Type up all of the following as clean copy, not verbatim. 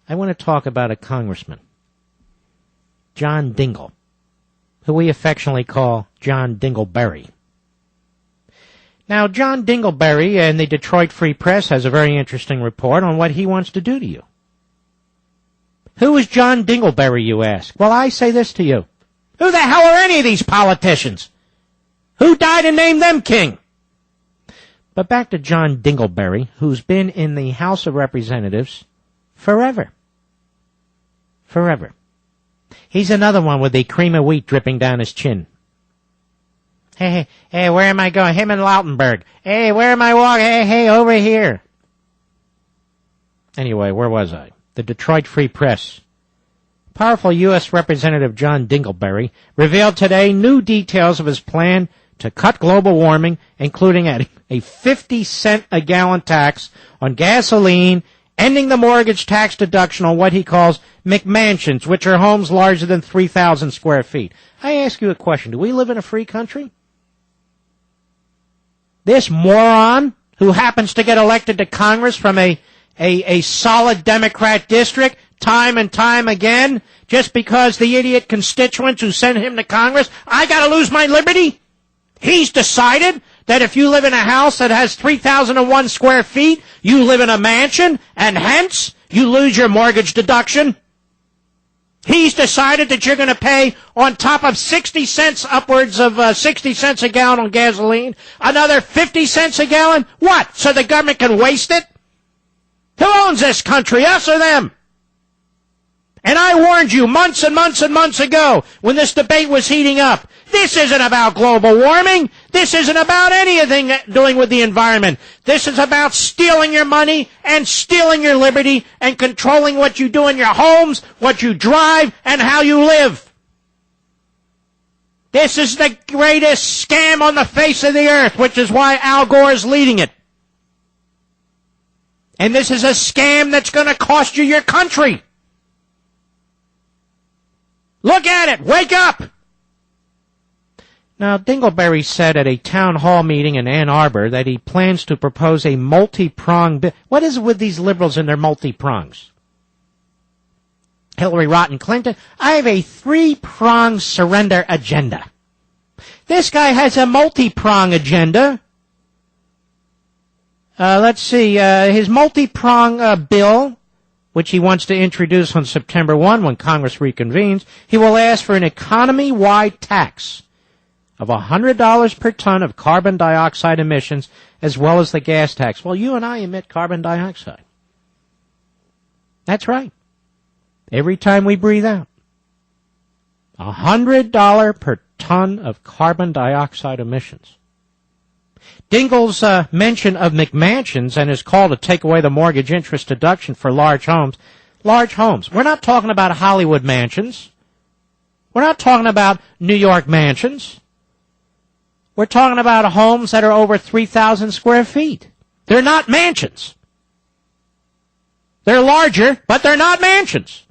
I want to talk about a congressman, John Dingle, who we affectionately call John Dingleberry. Now, John Dingleberry in the Detroit Free Press has a very interesting report on what he wants to do to you. Who is John Dingleberry, you ask? Well, I say this to you. Who the hell are any of these politicians? Who died and named them king? But back to John Dingleberry, who's been in the House of Representatives forever. Forever. He's another one with the cream of wheat dripping down his chin. Hey, where am I going? Him and Lautenberg. Hey, where am I walking? Hey, over here. Anyway, where was I? The Detroit Free Press. Powerful U.S. Representative John Dingleberry revealed today new details of his plan to cut global warming, including adding a 50-cent a gallon tax on gasoline, ending the mortgage tax deduction on what he calls McMansions, which are homes larger than 3,000 square feet. I ask you a question. Do we live in a free country? This moron who happens to get elected to Congress from a solid Democrat district time and time again, just because the idiot constituents who sent him to Congress, I got to lose my liberty? He's decided that if you live in a house that has 3,001 square feet, you live in a mansion, and hence you lose your mortgage deduction. He's decided that you're going to pay, on top of 60 cents, upwards of 60 cents a gallon on gasoline, another 50 cents a gallon? What? So the government can waste it? Who owns this country, us or them? And I warned you months and months and months ago when this debate was heating up. This isn't about global warming. This isn't about anything doing with the environment. This is about stealing your money and stealing your liberty and controlling what you do in your homes, what you drive, and how you live. This is the greatest scam on the face of the earth, which is why Al Gore is leading it. And this is a scam that's going to cost you your country. Look at it. Wake up. Now, Dingleberry said at a town hall meeting in Ann Arbor that he plans to propose a multi-pronged bill. What is it with these liberals and their multi-prongs? Hillary Rotten Clinton, I have a three-pronged surrender agenda. This guy has a multi-prong agenda. Let's see, his multi-prong bill, which he wants to introduce on September 1 when Congress reconvenes, he will ask for an economy-wide tax of $100 per ton of carbon dioxide emissions, as well as the gas tax. Well, you and I emit carbon dioxide. That's right. Every time we breathe out. $100 per ton of carbon dioxide emissions. Dingle's mention of McMansions and his call to take away the mortgage interest deduction for large homes. Large homes. We're not talking about Hollywood mansions. We're not talking about New York mansions. We're talking about homes that are over 3,000 square feet. They're not mansions. They're larger, but they're not mansions.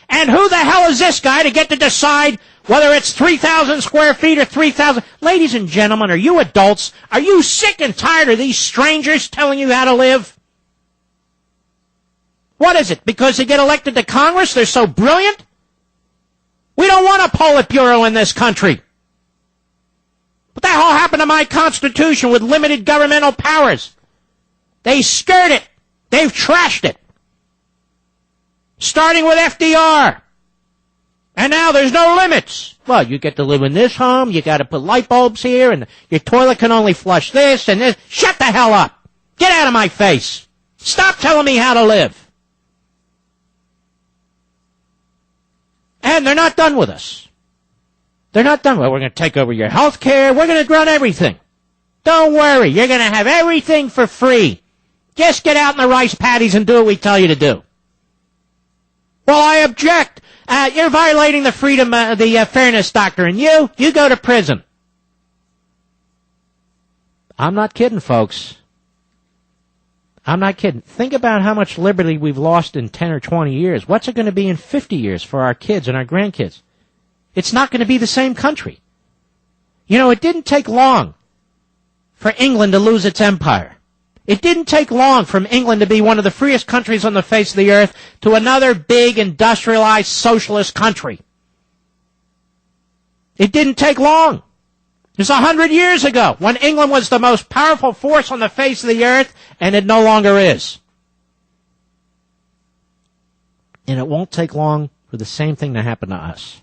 And who the hell is this guy to get to decide whether it's 3,000 square feet or 3,000? Ladies and gentlemen, are you adults? Are you sick and tired of these strangers telling you how to live? What is it? Because they get elected to Congress, they're so brilliant? We don't want a Politburo in this country. What the hell happened to my Constitution with limited governmental powers? They skirt it. They've trashed it. Starting with FDR. And now there's no limits. Well, you get to live in this home, you got to put light bulbs here, and your toilet can only flush this and this. Shut the hell up. Get out of my face. Stop telling me how to live. And they're not done with us. They're not done. Well, we're going to take over your health care. We're going to run everything. Don't worry. You're going to have everything for free. Just get out in the rice paddies and do what we tell you to do. Well, I object. You're violating the freedom, the fairness doctrine. You go to prison. I'm not kidding, folks. I'm not kidding. Think about how much liberty we've lost in 10 or 20 years. What's it going to be in 50 years for our kids and our grandkids? It's not going to be the same country. You know, it didn't take long for England to lose its empire. It didn't take long from England to be one of the freest countries on the face of the earth to another big industrialized socialist country. It didn't take long. It was 100 years ago when England was the most powerful force on the face of the earth, and it no longer is. And it won't take long for the same thing to happen to us.